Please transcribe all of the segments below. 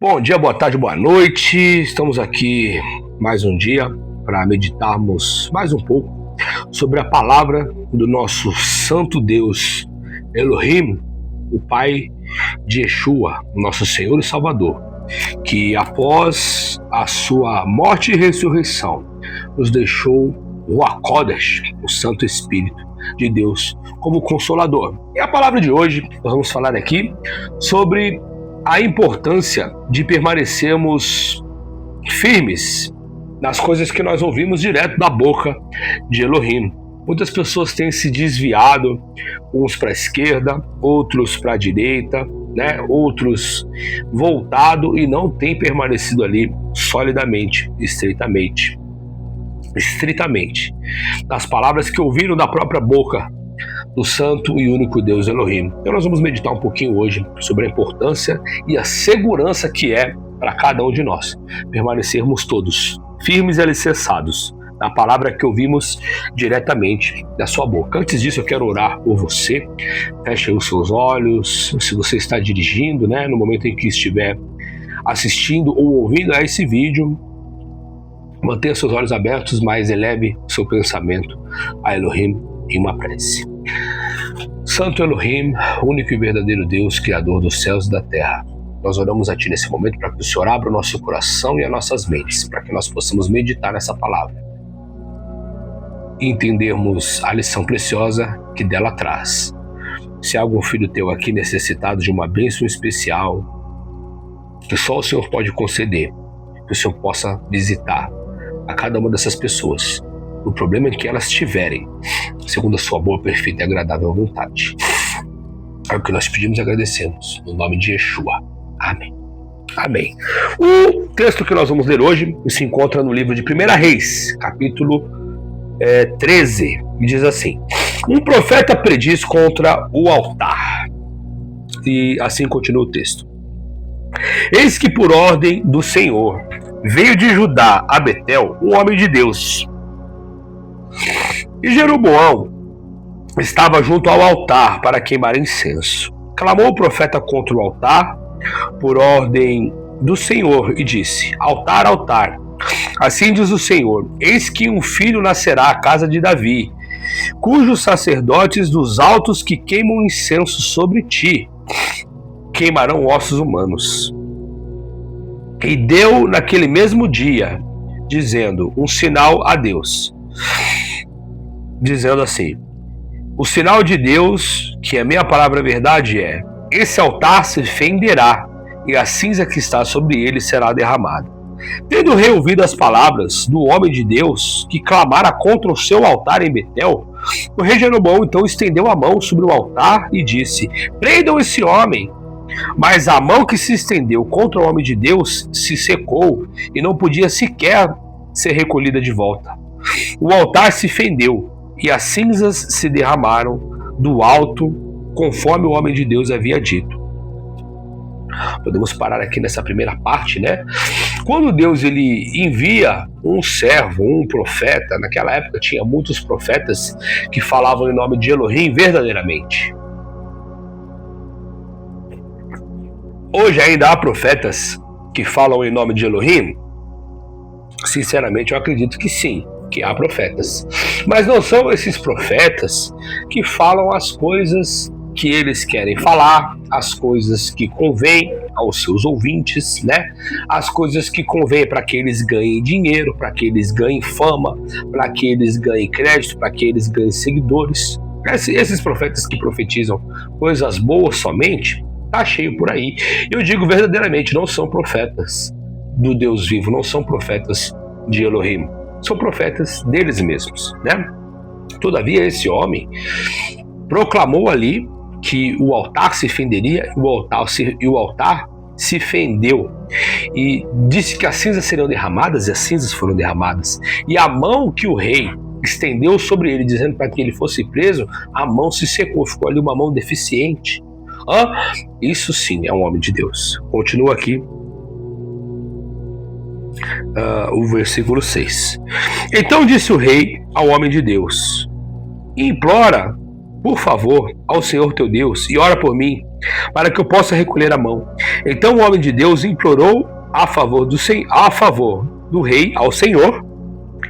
Bom dia, boa tarde, boa noite. Estamos aqui mais um dia para meditarmos mais um pouco sobre a palavra do nosso santo Deus Elohim, o Pai de Yeshua, nosso Senhor e Salvador, que após a sua morte e ressurreição nos deixou o HaKodesh, o Santo Espírito de Deus, como consolador. E a palavra de hoje, nós vamos falar aqui sobre a importância de permanecermos firmes nas coisas que nós ouvimos direto da boca de Elohim. Muitas pessoas têm se desviado, uns para a esquerda, outros para a direita, outros voltado e não têm permanecido ali solidamente, estritamente, nas palavras que ouviram da própria boca do santo e único Deus Elohim. Então nós vamos meditar um pouquinho hoje sobre a importância e a segurança que é para cada um de nós permanecermos todos firmes e alicerçados na palavra que ouvimos diretamente da sua boca. Antes disso, eu quero orar por você. Feche os seus olhos. Se você está dirigindo, no momento em que estiver assistindo ou ouvindo a esse vídeo, mantenha seus olhos abertos, mas eleve seu pensamento a Elohim em uma prece. Santo Elohim, único e verdadeiro Deus, Criador dos céus e da terra, nós oramos a Ti nesse momento para que o Senhor abra o nosso coração e as nossas mentes, para que nós possamos meditar nessa palavra e entendermos a lição preciosa que dela traz. Se há algum filho Teu aqui necessitado de uma bênção especial, que só o Senhor pode conceder, que o Senhor possa visitar a cada uma dessas pessoas, o problema que elas tiverem, segundo a sua boa, perfeita e agradável vontade. É o que nós pedimos e agradecemos, no nome de Yeshua. Amém. Amém. O texto que nós vamos ler hoje se encontra no livro de 1 Reis, capítulo 13, e diz assim: um profeta prediz contra o altar. E assim continua o texto. Eis que por ordem do Senhor veio de Judá a Betel um homem de Deus. E Jeroboão estava junto ao altar para queimar incenso. Clamou o profeta contra o altar por ordem do Senhor e disse: altar, altar, assim diz o Senhor, eis que um filho nascerá à casa de Davi, cujos sacerdotes dos altos que queimam incenso sobre ti queimarão ossos humanos. E deu naquele mesmo dia, dizendo um sinal a Deus, dizendo assim: o sinal de Deus, que a minha palavra verdade é, esse altar se fenderá, e a cinza que está sobre ele será derramada. Tendo o rei ouvido as palavras do homem de Deus, que clamara contra o seu altar em Betel, o rei Jeroboão então estendeu a mão sobre o altar e disse: prendam esse homem. Mas a mão que se estendeu contra o homem de Deus se secou, e não podia sequer ser recolhida de volta. O altar se fendeu, e as cinzas se derramaram do alto, conforme o homem de Deus havia dito. Podemos parar aqui nessa primeira parte, Quando Deus ele envia um servo, um profeta, naquela época tinha muitos profetas que falavam em nome de Elohim verdadeiramente. Hoje ainda há profetas que falam em nome de Elohim? Sinceramente, eu acredito que sim, que há profetas. Mas não são esses profetas que falam as coisas que eles querem falar, as coisas que convêm aos seus ouvintes, as coisas que convêm para que eles ganhem dinheiro, para que eles ganhem fama, para que eles ganhem crédito, para que eles ganhem seguidores. Esses profetas que profetizam coisas boas somente, tá cheio por aí. Eu digo verdadeiramente, não são profetas do Deus vivo, não são profetas de Elohim, são profetas deles mesmos, Todavia esse homem proclamou ali que o altar se fenderia, e o altar se fendeu, e disse que as cinzas seriam derramadas, e as cinzas foram derramadas, e a mão que o rei estendeu sobre ele, dizendo para que ele fosse preso, a mão se secou, ficou ali uma mão deficiente. Isso sim é um homem de Deus. Continua aqui o versículo 6. Então disse o rei ao homem de Deus: implora, por favor, ao Senhor teu Deus, e ora por mim, para que eu possa recolher a mão. Então o homem de Deus implorou a favor do rei ao Senhor,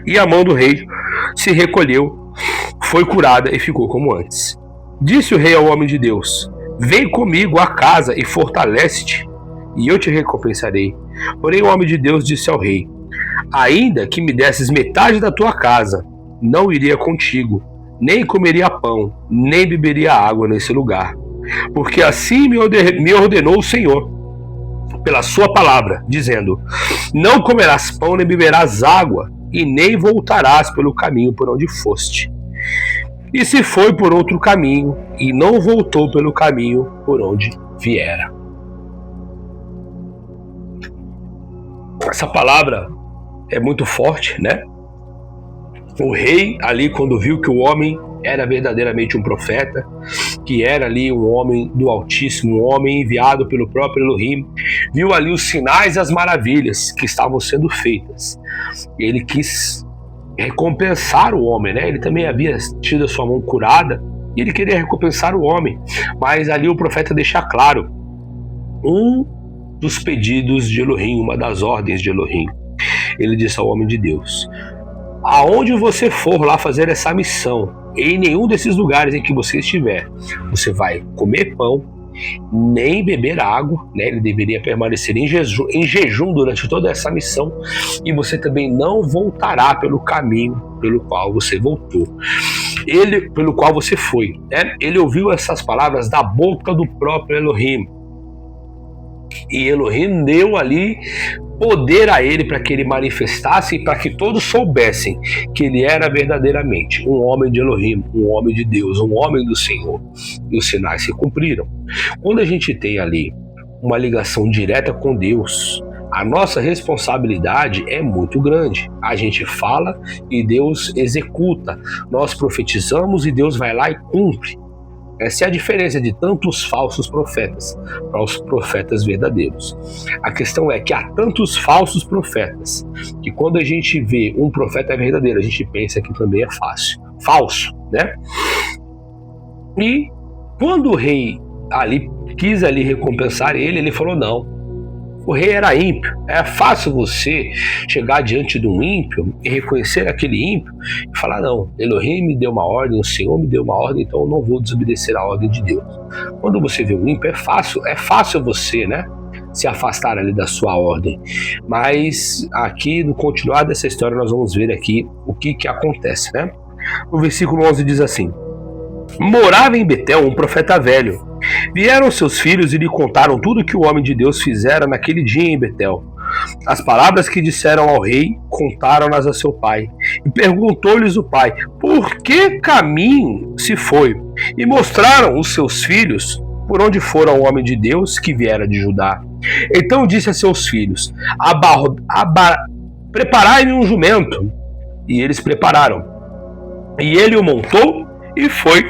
e a mão do rei se recolheu, foi curada e ficou como antes. Disse o rei ao homem de Deus: vem comigo à casa e fortalece-te, e eu te recompensarei. Porém o homem de Deus disse ao rei: ainda que me desses metade da tua casa, não iria contigo, nem comeria pão, nem beberia água nesse lugar. Porque assim me ordenou o Senhor, pela sua palavra, dizendo: não comerás pão, nem beberás água, e nem voltarás pelo caminho por onde foste. E se foi por outro caminho, e não voltou pelo caminho por onde viera. Essa palavra é muito forte, né? O rei ali, quando viu que o homem era verdadeiramente um profeta, que era ali um homem do Altíssimo, um homem enviado pelo próprio Elohim, viu ali os sinais e as maravilhas que estavam sendo feitas. Ele quis recompensar o homem, né? Ele também havia tido a sua mão curada e ele queria recompensar o homem. Mas ali o profeta deixa claro um dos pedidos de Elohim, uma das ordens de Elohim. Ele disse ao homem de Deus: aonde você for lá fazer essa missão, em nenhum desses lugares em que você estiver, você vai comer pão, nem beber água, né? Ele deveria permanecer em jejum durante toda essa missão, e você também não voltará pelo caminho pelo qual você voltou, pelo qual você foi, né? Ele ouviu essas palavras da boca do próprio Elohim, e Elohim deu ali poder a ele para que ele manifestasse e para que todos soubessem que ele era verdadeiramente um homem de Elohim, um homem de Deus, um homem do Senhor. E os sinais se cumpriram. Quando a gente tem ali uma ligação direta com Deus, a nossa responsabilidade é muito grande. A gente fala e Deus executa. Nós profetizamos e Deus vai lá e cumpre. Essa é a diferença de tantos falsos profetas para os profetas verdadeiros. A questão é que há tantos falsos profetas que quando a gente vê um profeta verdadeiro, a gente pensa que também é falso, né? E quando o rei quis recompensar ele falou: não. O rei era ímpio. É fácil você chegar diante de um ímpio e reconhecer aquele ímpio e falar: não, Elohim me deu uma ordem, o Senhor me deu uma ordem, então eu não vou desobedecer a ordem de Deus. Quando você vê um ímpio, é fácil você, né, se afastar ali da sua ordem. Mas aqui, no continuar dessa história, nós vamos ver aqui o que acontece, né? O versículo 11 diz assim: morava em Betel um profeta velho. Vieram seus filhos e lhe contaram tudo que o homem de Deus fizera naquele dia em Betel. As palavras que disseram ao rei, contaram-nas a seu pai. E perguntou-lhes o pai: por que caminho se foi? E mostraram os seus filhos por onde fora o homem de Deus que viera de Judá. Então disse a seus filhos: preparai-me um jumento. E eles prepararam. E ele o montou e foi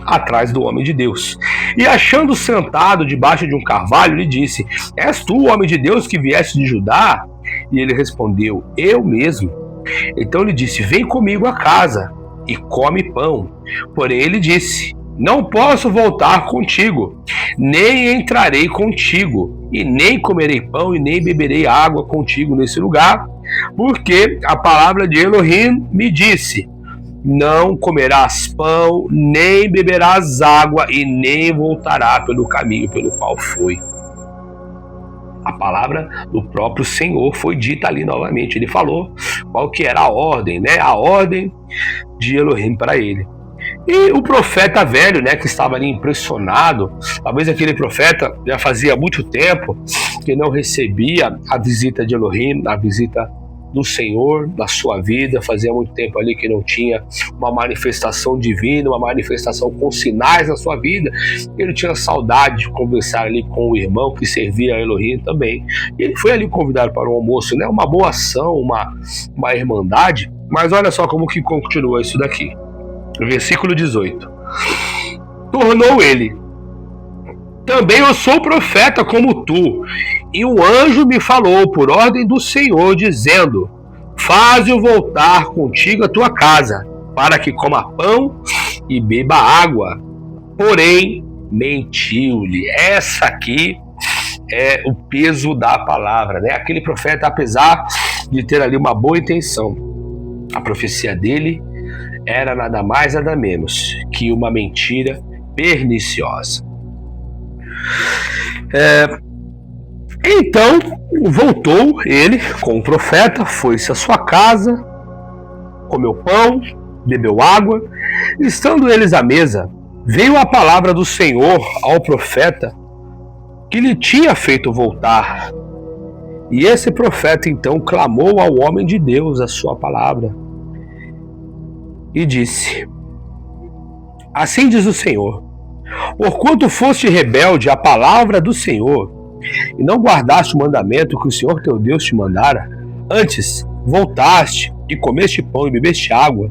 atrás do homem de Deus. E achando sentado debaixo de um carvalho, lhe disse: és tu o homem de Deus que vieste de Judá? E ele respondeu: eu mesmo. Então lhe disse: vem comigo a casa e come pão. Porém ele disse: não posso voltar contigo, nem entrarei contigo, e nem comerei pão e nem beberei água contigo nesse lugar, porque a palavra de Elohim me disse: não comerás pão, nem beberás água, e nem voltará pelo caminho pelo qual foi. A palavra do próprio Senhor foi dita ali novamente. Ele falou qual que era a ordem, né? A ordem de Elohim para ele. E o profeta velho, né, que estava ali impressionado, talvez aquele profeta já fazia muito tempo que não recebia a visita de Elohim, a visita do Senhor na sua vida, fazia muito tempo ali que não tinha uma manifestação divina, uma manifestação com sinais na sua vida. Ele tinha saudade de conversar ali com o irmão que servia a Elohim também. E ele foi ali convidado para um almoço, né? Uma boa ação, uma irmandade. Mas olha só como que continua isso daqui. Versículo 18. Tornou ele: também eu sou profeta como tu, e um anjo me falou por ordem do Senhor, dizendo: faze-o voltar contigo à tua casa, para que coma pão e beba água. Porém, mentiu-lhe. Essa aqui é o peso da palavra, né? Aquele profeta, apesar de ter ali uma boa intenção, a profecia dele era nada mais nada menos que uma mentira perniciosa. Então voltou ele com o profeta, foi-se à sua casa, comeu pão, bebeu água. Estando eles à mesa, veio a palavra do Senhor ao profeta que lhe tinha feito voltar. E esse profeta então clamou ao homem de Deus a sua palavra e disse: assim diz o Senhor, porquanto foste rebelde à palavra do Senhor e não guardaste o mandamento que o Senhor teu Deus te mandara, antes voltaste e comeste pão e bebeste água,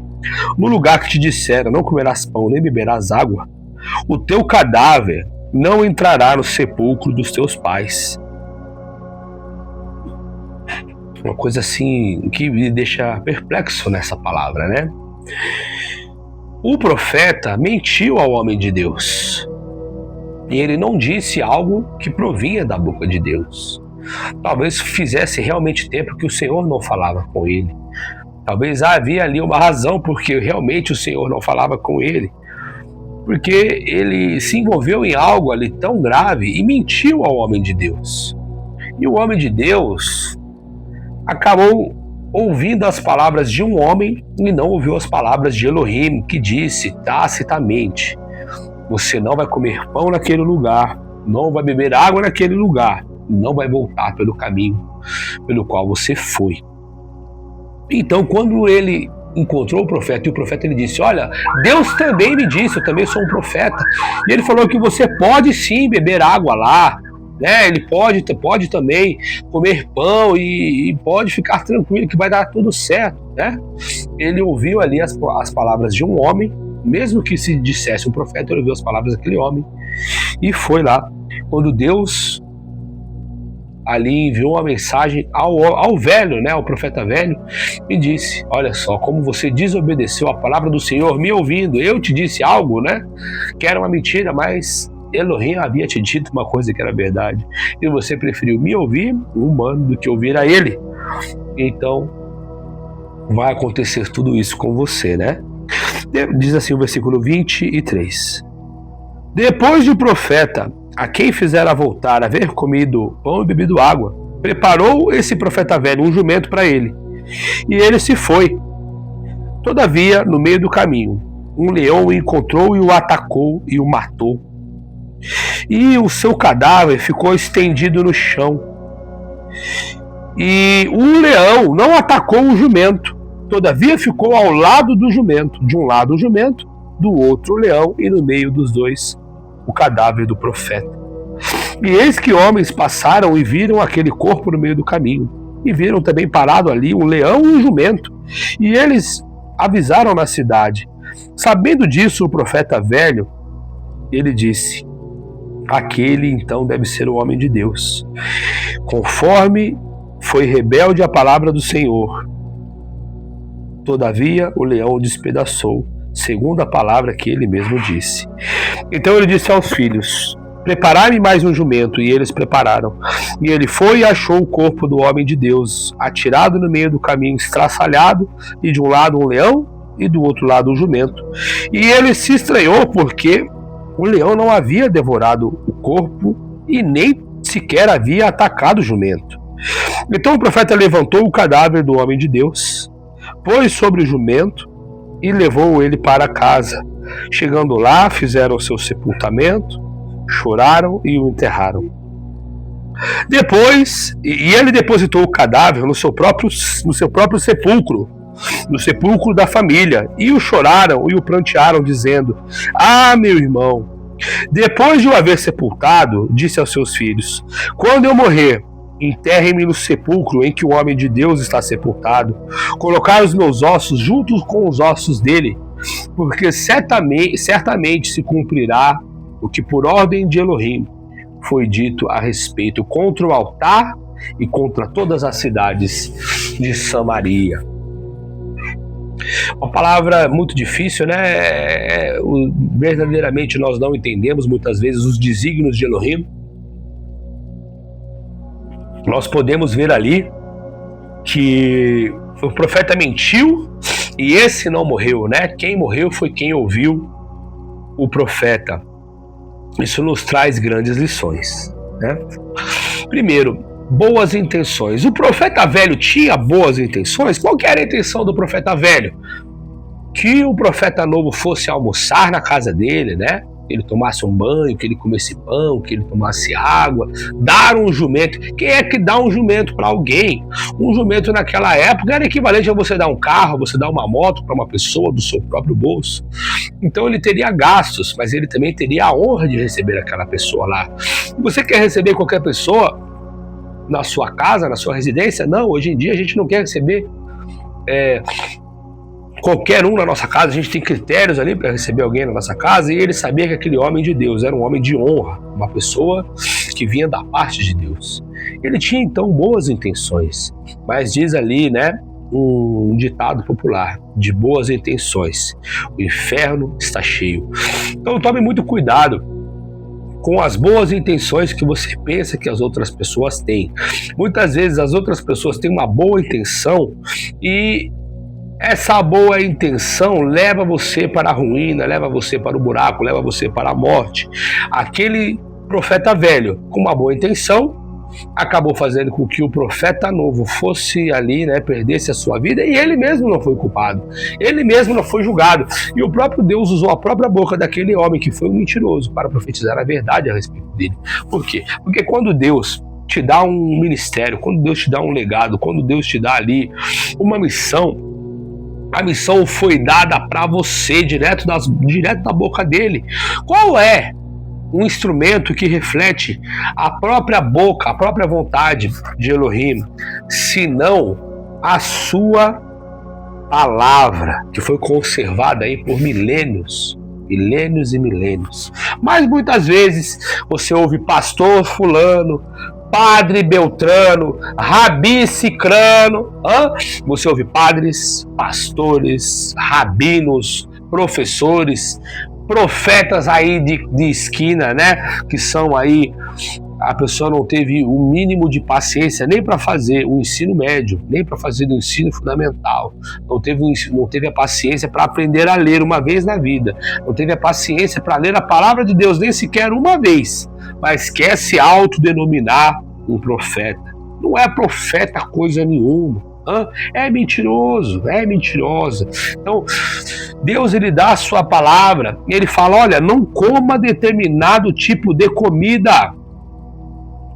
no lugar que te dissera, não comerás pão nem beberás água, o teu cadáver não entrará no sepulcro dos teus pais. Uma coisa assim que me deixa perplexo nessa palavra, né? O profeta mentiu ao homem de Deus. E ele não disse algo que provinha da boca de Deus. Talvez fizesse realmente tempo que o Senhor não falava com ele. Talvez havia ali uma razão porque realmente o Senhor não falava com ele. Porque ele se envolveu em algo ali tão grave e mentiu ao homem de Deus. E o homem de Deus acabou ouvindo as palavras de um homem e não ouviu as palavras de Elohim, que disse tacitamente: você não vai comer pão naquele lugar, não vai beber água naquele lugar, não vai voltar pelo caminho pelo qual você foi. Então, quando ele encontrou o profeta, e o profeta ele disse: olha, Deus também me disse, eu também sou um profeta, e ele falou que você pode sim beber água lá, né? Ele pode também comer pão e pode ficar tranquilo que vai dar tudo certo, né? Ele ouviu ali as palavras de um homem, mesmo que se dissesse um profeta, ele ouviu as palavras daquele homem e foi lá. Quando Deus ali enviou uma mensagem ao velho, né, ao profeta velho, e disse: olha só, como você desobedeceu a palavra do Senhor me ouvindo, eu te disse algo, né, que era uma mentira, mas Elohim havia te dito uma coisa que era verdade, e você preferiu me ouvir, um humano, do que ouvir a ele. Então vai acontecer tudo isso com você, né? Diz assim o versículo 23: depois do profeta, a quem fizera voltar, haver comido pão e bebido água, preparou esse profeta velho um jumento para ele, e ele se foi. Todavia, no meio do caminho, um leão o encontrou e o atacou e o matou. E o seu cadáver ficou estendido no chão. E um leão não atacou o jumento, todavia ficou ao lado do jumento, de um lado o jumento, do outro o leão, e no meio dos dois o cadáver do profeta. E eis que homens passaram e viram aquele corpo no meio do caminho, e viram também parado ali um leão e um jumento, e eles avisaram na cidade. Sabendo disso, o profeta velho, ele disse: aquele então deve ser o homem de Deus, conforme foi rebelde à palavra do Senhor. Todavia o leão o despedaçou, segundo a palavra que ele mesmo disse. Então ele disse aos filhos: preparai-me mais um jumento, e eles prepararam. E ele foi e achou o corpo do homem de Deus, atirado no meio do caminho, estraçalhado, e de um lado um leão, e do outro lado um jumento. E ele se estranhou, porque o leão não havia devorado o corpo, e nem sequer havia atacado o jumento. Então o profeta levantou o cadáver do homem de Deus, pôs sobre o jumento, e levou ele para casa. Chegando lá, fizeram o seu sepultamento, choraram e o enterraram. Depois, ele depositou o cadáver no seu próprio sepulcro, no sepulcro da família, e o choraram e o prantearam, dizendo: ah, meu irmão. Depois de o haver sepultado, disse aos seus filhos: quando eu morrer, enterrem-me no sepulcro em que o homem de Deus está sepultado. Colocar os meus ossos juntos com os ossos dele, porque certamente se cumprirá o que por ordem de Elohim foi dito a respeito contra o altar e contra todas as cidades de Samaria. Uma palavra muito difícil, né? Verdadeiramente nós não entendemos muitas vezes os desígnios de Elohim. Nós podemos ver ali que o profeta mentiu e esse não morreu, né? Quem morreu foi quem ouviu o profeta. Isso nos traz grandes lições, né? Primeiro, boas intenções. O profeta velho tinha boas intenções? Qual que era a intenção do profeta velho? Que o profeta novo fosse almoçar na casa dele, né? Que ele tomasse um banho, que ele comesse pão, que ele tomasse água, dar um jumento. Quem é que dá um jumento para alguém? Um jumento naquela época era equivalente a você dar um carro, você dar uma moto para uma pessoa do seu próprio bolso. Então ele teria gastos, mas ele também teria a honra de receber aquela pessoa lá. Você quer receber qualquer pessoa na sua casa, na sua residência? Não, hoje em dia a gente não quer receber qualquer um na nossa casa, a gente tem critérios ali para receber alguém na nossa casa, e ele sabia que aquele homem de Deus era um homem de honra, uma pessoa que vinha da parte de Deus. Ele tinha então boas intenções, mas diz ali, né, um ditado popular: de boas intenções o inferno está cheio. Então tome muito cuidado com as boas intenções que você pensa que as outras pessoas têm. Muitas vezes as outras pessoas têm uma boa intenção e essa boa intenção leva você para a ruína, leva você para o buraco, leva você para a morte. Aquele profeta velho, com uma boa intenção, acabou fazendo com que o profeta novo fosse ali, né, perdesse a sua vida, e ele mesmo não foi culpado, ele mesmo não foi julgado. E o próprio Deus usou a própria boca daquele homem que foi um mentiroso para profetizar a verdade a respeito dele. Por quê? Porque quando Deus te dá um ministério, quando Deus te dá um legado, quando Deus te dá ali uma missão, a missão foi dada para você, direto da boca dele. Qual é um instrumento que reflete a própria boca, a própria vontade de Elohim, senão a sua palavra, que foi conservada aí por milênios e milênios. Mas muitas vezes você ouve pastor fulano, padre Beltrano, rabi Cicrano, você ouve padres, pastores, rabinos, professores, profetas aí de esquina, né? Que são aí, a pessoa não teve o mínimo de paciência nem para fazer o ensino médio, nem para fazer o ensino fundamental, não teve a paciência para aprender a ler uma vez na vida, não teve a paciência para ler a palavra de Deus nem sequer uma vez, mas quer se autodenominar um profeta. Não é profeta coisa nenhuma. É mentiroso, é mentirosa. Então, Deus, ele dá a sua palavra e ele fala: olha, não coma determinado tipo de comida.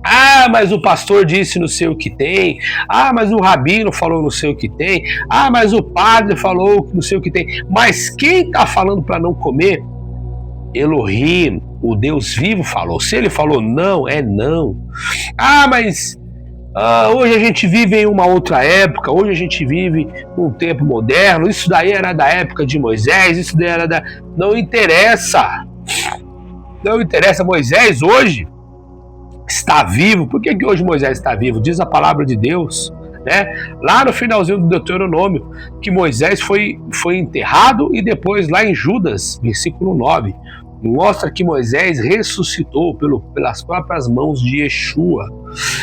Ah, mas o pastor disse não sei o que tem. Ah, mas o rabino falou não sei o que tem. Ah, mas o padre falou não sei o que tem. Mas quem está falando para não comer? Elohim, o Deus vivo, falou. Se ele falou não, é não. Ah, mas hoje a gente vive em uma outra época, hoje a gente vive num tempo moderno, isso daí era da época de Moisés, isso daí era da... Não interessa. Não interessa. Moisés hoje está vivo. Por que hoje Moisés está vivo? Diz a palavra de Deus, né? Lá no finalzinho do Deuteronômio, que Moisés foi enterrado, e depois lá em Judas, versículo 9, mostra que Moisés ressuscitou pelas próprias mãos de Yeshua.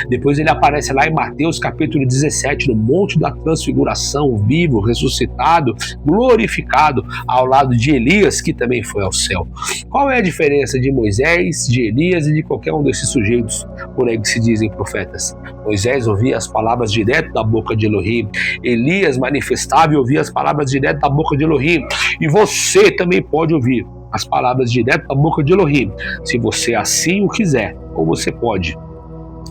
Depois ele aparece lá em Mateus capítulo 17, no Monte da Transfiguração, vivo, ressuscitado, glorificado, ao lado de Elias, que também foi ao céu. Qual é a diferença de Moisés, de Elias e de qualquer um desses sujeitos por aí que se dizem profetas? Moisés ouvia as palavras direto da boca de Elohim, Elias manifestava e ouvia as palavras direto da boca de Elohim, e você também pode ouvir as palavras direto da boca de Elohim, se você assim o quiser. Ou você pode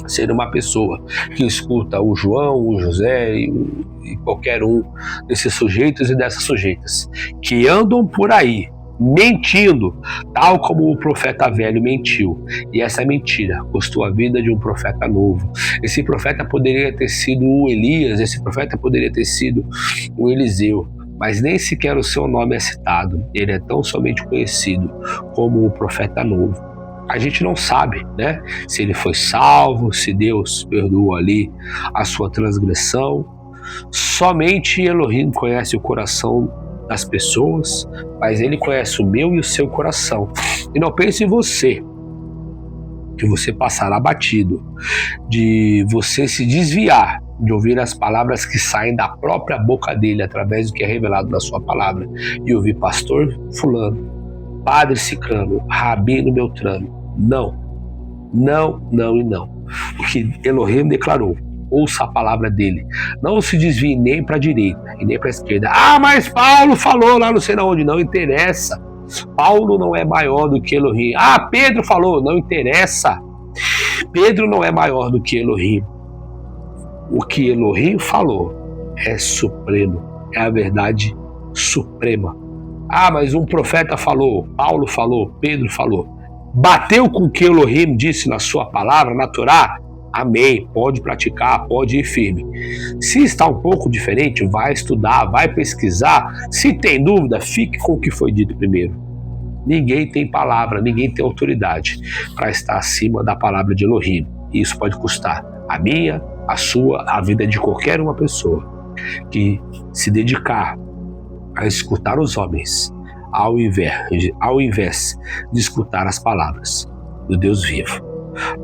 ser uma pessoa que escuta o João, o José e qualquer um desses sujeitos e dessas sujeitas que andam por aí mentindo, tal como o profeta velho mentiu, e essa mentira custou a vida de um profeta novo. Esse profeta poderia ter sido o Elias, esse profeta poderia ter sido o Eliseu, mas nem sequer o seu nome é citado. Ele é tão somente conhecido como o profeta novo. A gente não sabe, né, se ele foi salvo, se Deus perdoou ali a sua transgressão, Somente Elohim conhece o coração das pessoas, mas Ele conhece o meu e o seu coração. E não pense em você, que você passará batido, de você se desviar de ouvir as palavras que saem da própria boca dele, através do que é revelado na sua palavra, e ouvir pastor fulano, padre ciclano, rabino beltrano. Não, não, não e não. O que Elohim declarou, ouça a palavra dele. Não se desvie nem para a direita e nem para a esquerda. Ah, mas Paulo falou lá não sei onde. Não interessa. Paulo não é maior do que Elohim. Ah, Pedro falou. Não interessa. Pedro não é maior do que Elohim. O que Elohim falou é supremo. É a verdade suprema. Ah, mas um profeta falou, Paulo falou, Pedro falou. Bateu com o que Elohim disse na sua palavra, na Torá? Amém. Pode praticar, pode ir firme. Se está um pouco diferente, vai estudar, vai pesquisar. Se tem dúvida, fique com o que foi dito primeiro. Ninguém tem palavra, ninguém tem autoridade para estar acima da palavra de Elohim. E isso pode custar a minha, a sua, a vida de qualquer uma pessoa que se dedicar a escutar os homens, ao invés de escutar as palavras do Deus vivo.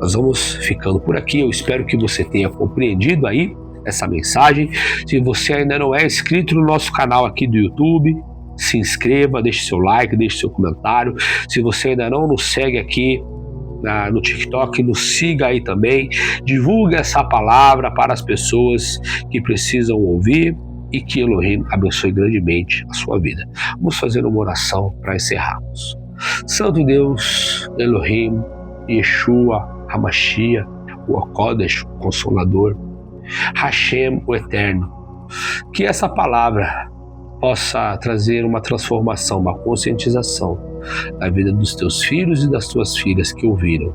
Nós vamos ficando por aqui. Eu espero que você tenha compreendido aí essa mensagem. Se você ainda não é inscrito no nosso canal aqui do YouTube, se inscreva, deixe seu like, deixe seu comentário. Se você ainda não nos segue aqui no TikTok, nos siga aí também. Divulgue essa palavra para as pessoas que precisam ouvir, e que Elohim abençoe grandemente a sua vida. Vamos fazer uma oração para encerrarmos. Santo Deus, Elohim, Yeshua, Hamashia, o Kodesh, o Consolador, Hashem, o Eterno, que essa palavra possa trazer uma transformação, uma conscientização na vida dos teus filhos e das tuas filhas que ouviram,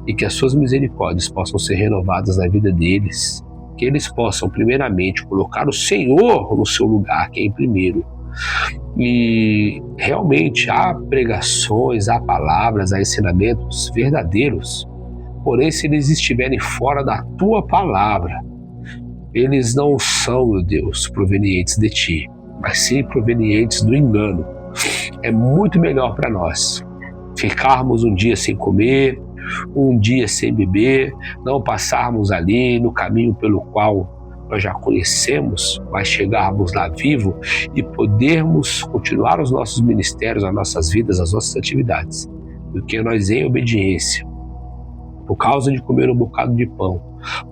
e que as suas misericórdias possam ser renovadas na vida deles, que eles possam primeiramente colocar o Senhor no seu lugar, que é em primeiro. E realmente há pregações, há palavras, há ensinamentos verdadeiros, porém se eles estiverem fora da tua palavra, eles não são, meu Deus, provenientes de ti, mas sim provenientes do engano. É muito melhor para nós ficarmos um dia sem comer, um dia sem beber, não passarmos ali no caminho pelo qual nós já conhecemos, mas chegarmos lá vivo e podermos continuar os nossos ministérios, as nossas vidas, as nossas atividades, do que nós em obediência, por causa de comer um bocado de pão,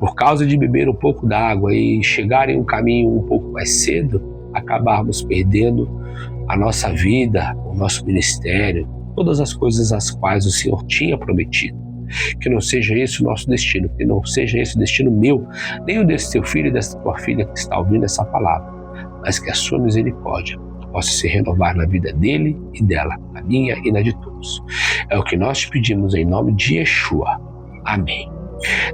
por causa de beber um pouco d'água e chegar em um caminho um pouco mais cedo, acabarmos perdendo a nossa vida, o nosso ministério, todas as coisas as quais o Senhor tinha prometido. Que não seja esse o nosso destino, que não seja esse o destino meu, nem o desse teu filho e dessa tua filha que está ouvindo essa palavra, mas que a sua misericórdia possa se renovar na vida dele e dela, na minha e na de todos. É o que nós te pedimos em nome de Yeshua. Amém.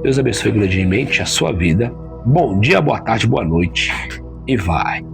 Deus abençoe grandemente a sua vida. Bom dia, boa tarde, boa noite e vai.